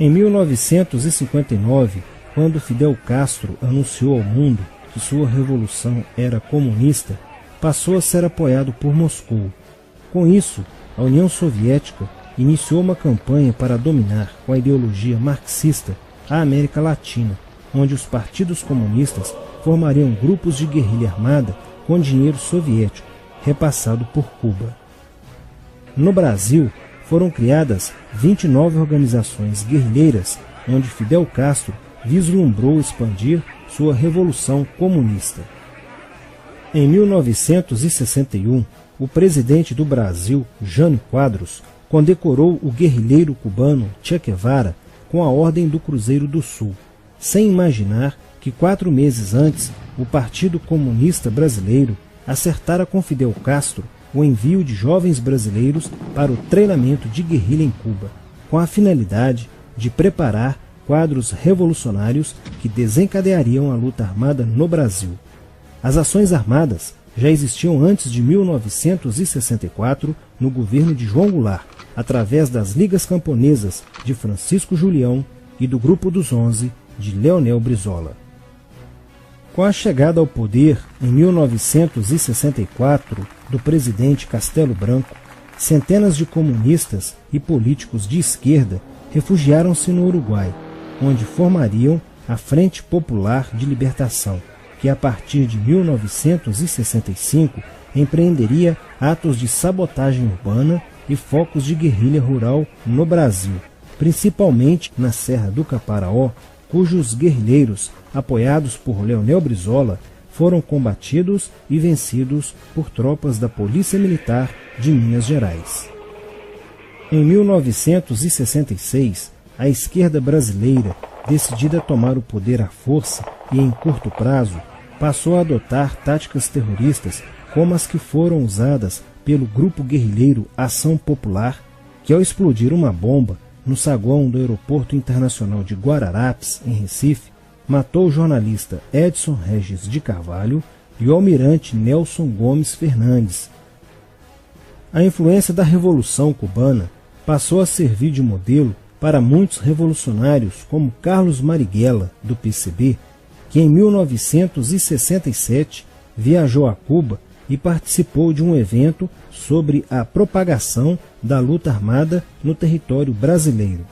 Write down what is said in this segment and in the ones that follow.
Em 1959, quando Fidel Castro anunciou ao mundo que sua revolução era comunista, passou a ser apoiado por Moscou. Com isso, a União Soviética iniciou uma campanha para dominar com a ideologia marxista a América Latina, onde os partidos comunistas formariam grupos de guerrilha armada com dinheiro soviético, repassado por Cuba. No Brasil, foram criadas 29 organizações guerrilheiras, onde Fidel Castro vislumbrou expandir sua revolução comunista. Em 1961, o presidente do Brasil, Jânio Quadros, condecorou o guerrilheiro cubano Che Guevara com a Ordem do Cruzeiro do Sul, sem imaginar que 4 meses antes o Partido Comunista Brasileiro acertara com Fidel Castro o envio de jovens brasileiros para o treinamento de guerrilha em Cuba, com a finalidade de preparar quadros revolucionários que desencadeariam a luta armada no Brasil. As ações armadas já existiam antes de 1964 no governo de João Goulart, através das Ligas Camponesas de Francisco Julião e do Grupo dos 11 de Leonel Brizola. Com a chegada ao poder em 1964 do presidente Castelo Branco, centenas de comunistas e políticos de esquerda refugiaram-se no Uruguai, onde formariam a Frente Popular de Libertação, que a partir de 1965 empreenderia atos de sabotagem urbana e focos de guerrilha rural no Brasil, principalmente na Serra do Caparaó, cujos guerrilheiros, apoiados por Leonel Brizola, foram combatidos e vencidos por tropas da Polícia Militar de Minas Gerais. Em 1966, a esquerda brasileira, decidida a tomar o poder à força e em curto prazo, passou a adotar táticas terroristas como as que foram usadas pelo grupo guerrilheiro Ação Popular, que ao explodir uma bomba no saguão do Aeroporto Internacional de Guararapes, em Recife, matou o jornalista Edson Regis de Carvalho e o almirante Nelson Gomes Fernandes. A influência da Revolução Cubana passou a servir de modelo para muitos revolucionários como Carlos Marighella, do PCB, que em 1967 viajou a Cuba e participou de um evento sobre a propagação da luta armada no território brasileiro.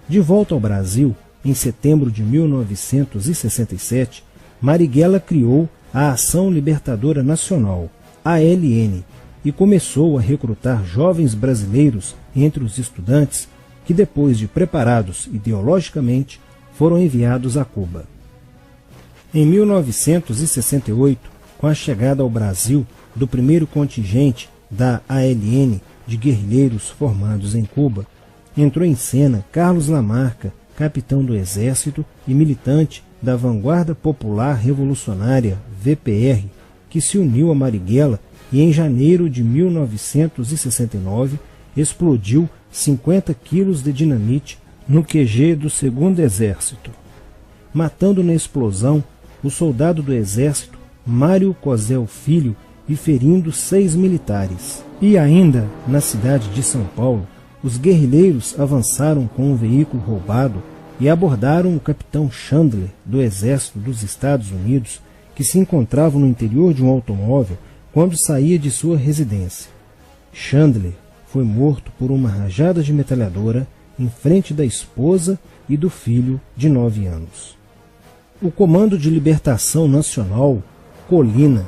De volta ao Brasil, em setembro de 1967, Marighella criou a Ação Libertadora Nacional, ALN, e começou a recrutar jovens brasileiros entre os estudantes que, depois de preparados ideologicamente, foram enviados a Cuba. Em 1968, com a chegada ao Brasil do primeiro contingente da ALN de guerrilheiros formados em Cuba, entrou em cena Carlos Lamarca, capitão do Exército e militante da Vanguarda Popular Revolucionária, VPR, que se uniu a Marighella e em janeiro de 1969 explodiu 50 quilos de dinamite no QG do 2º Exército, matando na explosão o soldado do Exército Mário Cosel Filho e ferindo 6 militares. E ainda, na cidade de São Paulo, os guerrilheiros avançaram com um veículo roubado e abordaram o capitão Chandler, do Exército dos Estados Unidos, que se encontrava no interior de um automóvel quando saía de sua residência. Chandler foi morto por uma rajada de metralhadora em frente da esposa e do filho de 9 anos. O Comando de Libertação Nacional, Colina,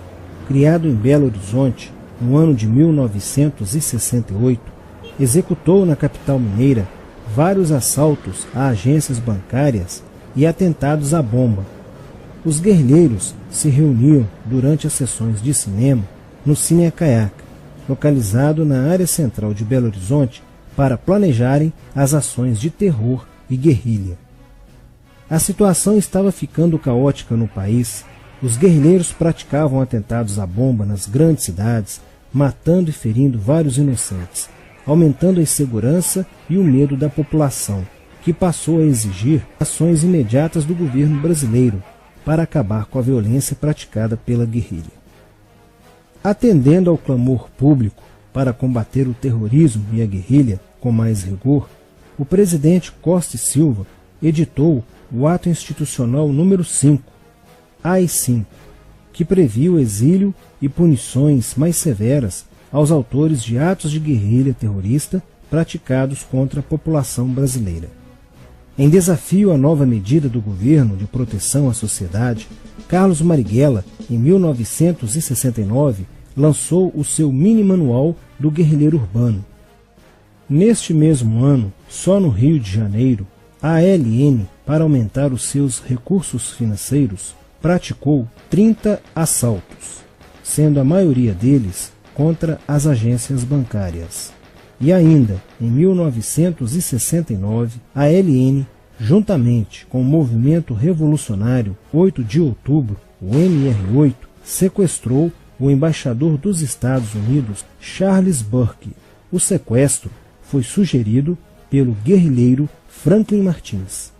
criado em Belo Horizonte no ano de 1968, executou na capital mineira vários assaltos a agências bancárias e atentados à bomba. Os guerrilheiros se reuniam durante as sessões de cinema no Cine Caiaca, localizado na área central de Belo Horizonte, para planejarem as ações de terror e guerrilha. A situação estava ficando caótica no país. Os guerrilheiros praticavam atentados à bomba nas grandes cidades, matando e ferindo vários inocentes, aumentando a insegurança e o medo da população, que passou a exigir ações imediatas do governo brasileiro para acabar com a violência praticada pela guerrilha. Atendendo ao clamor público para combater o terrorismo e a guerrilha com mais rigor, o presidente Costa e Silva editou o Ato Institucional número 5, AI-5, que previa o exílio e punições mais severas aos autores de atos de guerrilha terrorista praticados contra a população brasileira. Em desafio à nova medida do governo de proteção à sociedade, Carlos Marighella, em 1969, lançou o seu mini-manual do guerrilheiro urbano. Neste mesmo ano, só no Rio de Janeiro, a ALN, para aumentar os seus recursos financeiros, praticou 30 assaltos, sendo a maioria deles contra as agências bancárias. E ainda, em 1969, a ALN, juntamente com o movimento revolucionário 8 de outubro, o MR8, sequestrou o embaixador dos Estados Unidos, Charles Burke. O sequestro foi sugerido pelo guerrilheiro Franklin Martins.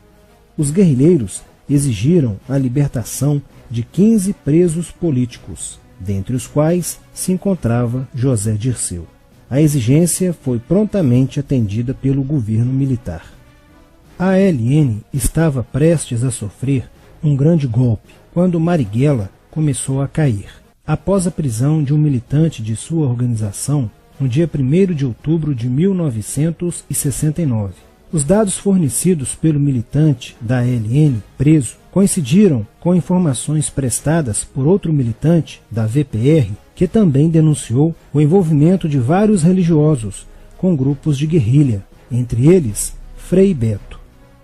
Os guerrilheiros exigiram a libertação de 15 presos políticos, dentre os quais se encontrava José Dirceu. A exigência foi prontamente atendida pelo governo militar. A ALN estava prestes a sofrer um grande golpe quando Marighella começou a cair. Após a prisão de um militante de sua organização, no dia 1º de outubro de 1969. Os dados fornecidos pelo militante da ALN preso coincidiram com informações prestadas por outro militante da VPR, que também denunciou o envolvimento de vários religiosos com grupos de guerrilha, entre eles Frei Beto.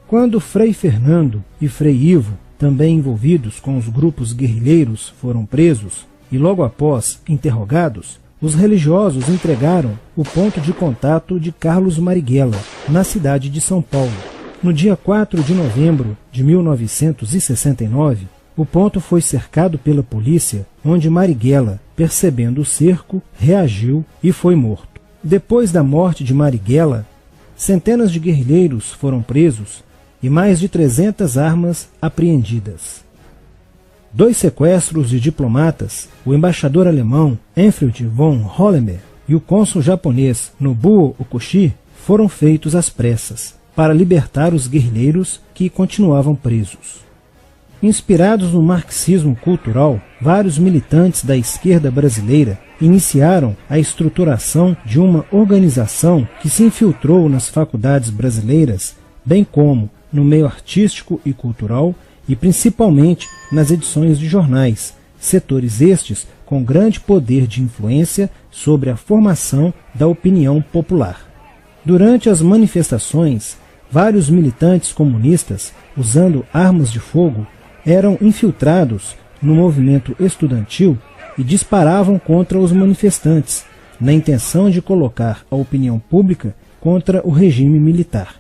Quando Frei Fernando e Frei Ivo, também envolvidos com os grupos guerrilheiros, foram presos e logo após interrogados, os religiosos entregaram o ponto de contato de Carlos Marighella, na cidade de São Paulo. No dia 4 de novembro de 1969, o ponto foi cercado pela polícia, onde Marighella, percebendo o cerco, reagiu e foi morto. Depois da morte de Marighella, centenas de guerrilheiros foram presos e mais de 300 armas apreendidas. 2 sequestros de diplomatas, o embaixador alemão Enfried von Hollenberg e o cônsul japonês Nobuo Okushi, foram feitos às pressas, para libertar os guerrilheiros que continuavam presos. Inspirados no marxismo cultural, vários militantes da esquerda brasileira iniciaram a estruturação de uma organização que se infiltrou nas faculdades brasileiras, bem como no meio artístico e cultural, e principalmente nas edições de jornais, setores estes com grande poder de influência sobre a formação da opinião popular. Durante as manifestações, vários militantes comunistas, usando armas de fogo, eram infiltrados no movimento estudantil e disparavam contra os manifestantes, na intenção de colocar a opinião pública contra o regime militar.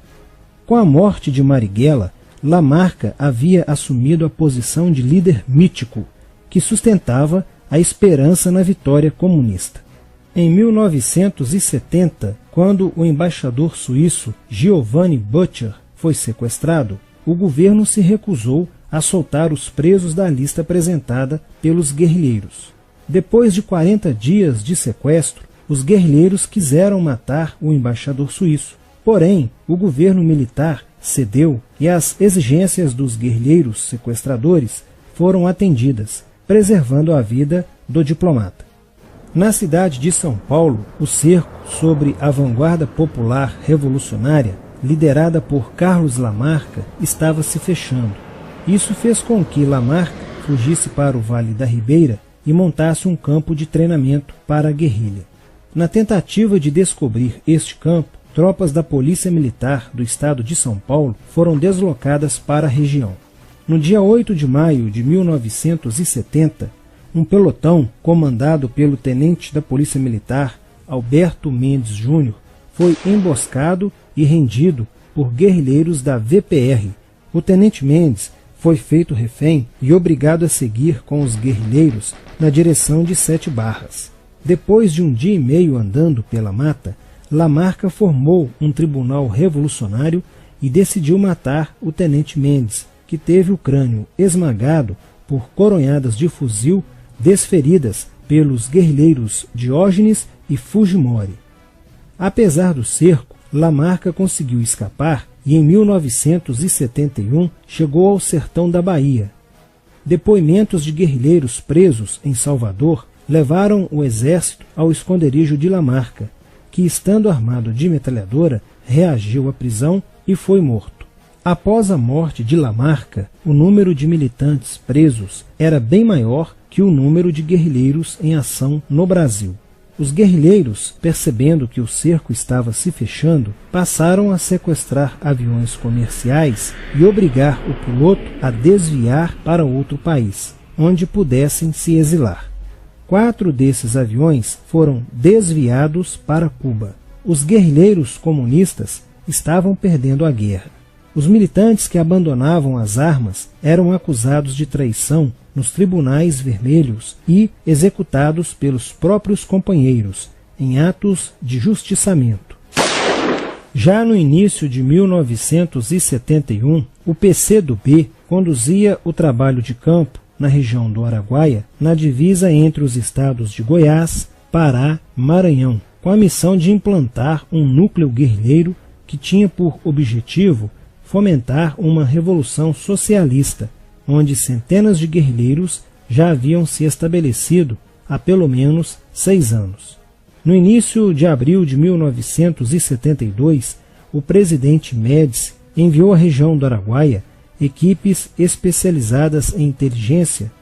Com a morte de Marighella, Lamarca havia assumido a posição de líder mítico, que sustentava a esperança na vitória comunista. Em 1970, quando o embaixador suíço Giovanni Butcher foi sequestrado, o governo se recusou a soltar os presos da lista apresentada pelos guerrilheiros. Depois de 40 dias de sequestro, os guerrilheiros quiseram matar o embaixador suíço. Porém, o governo militar cedeu e as exigências dos guerrilheiros sequestradores foram atendidas, preservando a vida do diplomata. Na cidade de São Paulo, o cerco sobre a vanguarda popular revolucionária, liderada por Carlos Lamarca, estava se fechando. Isso fez com que Lamarca fugisse para o Vale da Ribeira e montasse um campo de treinamento para a guerrilha. Na tentativa de descobrir este campo, tropas da Polícia Militar do estado de São Paulo foram deslocadas para a região. No dia 8 de maio de 1970, um pelotão comandado pelo tenente da Polícia Militar, Alberto Mendes Júnior, foi emboscado e rendido por guerrilheiros da VPR. O tenente Mendes foi feito refém e obrigado a seguir com os guerrilheiros na direção de 7 Barras. Depois de um dia e meio andando pela mata, Lamarca formou um tribunal revolucionário e decidiu matar o tenente Mendes, que teve o crânio esmagado por coronhadas de fuzil desferidas pelos guerrilheiros Diógenes e Fujimori. Apesar do cerco, Lamarca conseguiu escapar e em 1971 chegou ao sertão da Bahia. Depoimentos de guerrilheiros presos em Salvador levaram o exército ao esconderijo de Lamarca, que, estando armado de metralhadora, reagiu à prisão e foi morto. Após a morte de Lamarca, o número de militantes presos era bem maior que o número de guerrilheiros em ação no Brasil. Os guerrilheiros, percebendo que o cerco estava se fechando, passaram a sequestrar aviões comerciais e obrigar o piloto a desviar para outro país, onde pudessem se exilar. 4 desses aviões foram desviados para Cuba. Os guerrilheiros comunistas estavam perdendo a guerra. Os militantes que abandonavam as armas eram acusados de traição nos tribunais vermelhos e executados pelos próprios companheiros, em atos de justiçamento. Já no início de 1971, o PCdoB conduzia o trabalho de campo na região do Araguaia, na divisa entre os estados de Goiás, Pará e Maranhão, com a missão de implantar um núcleo guerrilheiro que tinha por objetivo fomentar uma revolução socialista, onde centenas de guerrilheiros já haviam se estabelecido há pelo menos 6 anos. No início de abril de 1972, o presidente Médici enviou à região do Araguaia equipes especializadas em inteligência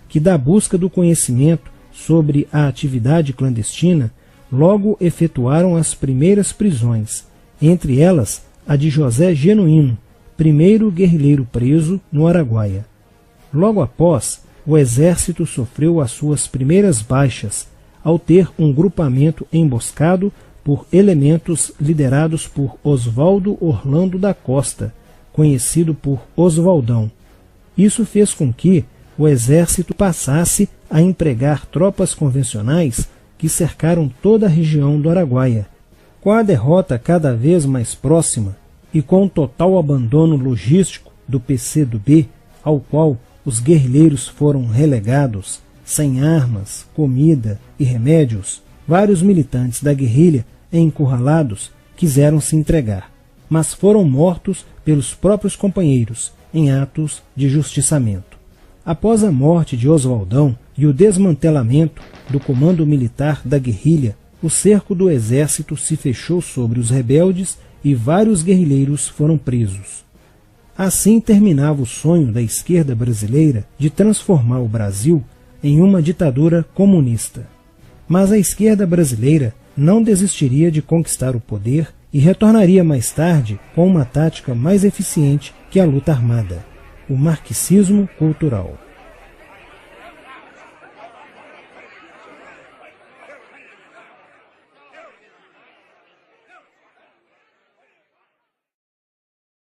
que, da busca do conhecimento sobre a atividade clandestina, logo efetuaram as primeiras prisões, entre elas a de José Genuíno, primeiro guerrilheiro preso no Araguaia. Logo após, o exército sofreu as suas primeiras baixas, ao ter um grupamento emboscado por elementos liderados por Oswaldo Orlando da Costa, conhecido por Oswaldão. Isso fez com que o exército passasse a empregar tropas convencionais que cercaram toda a região do Araguaia. Com a derrota cada vez mais próxima e com o total abandono logístico do PCdoB, ao qual os guerrilheiros foram relegados, sem armas, comida e remédios, vários militantes da guerrilha, encurralados, quiseram se entregar, mas foram mortos pelos próprios companheiros em atos de justiçamento. Após a morte de Oswaldão e o desmantelamento do comando militar da guerrilha, o cerco do exército se fechou sobre os rebeldes e vários guerrilheiros foram presos. Assim terminava o sonho da esquerda brasileira de transformar o Brasil em uma ditadura comunista. Mas a esquerda brasileira não desistiria de conquistar o poder e retornaria mais tarde com uma tática mais eficiente que a luta armada: o marxismo cultural.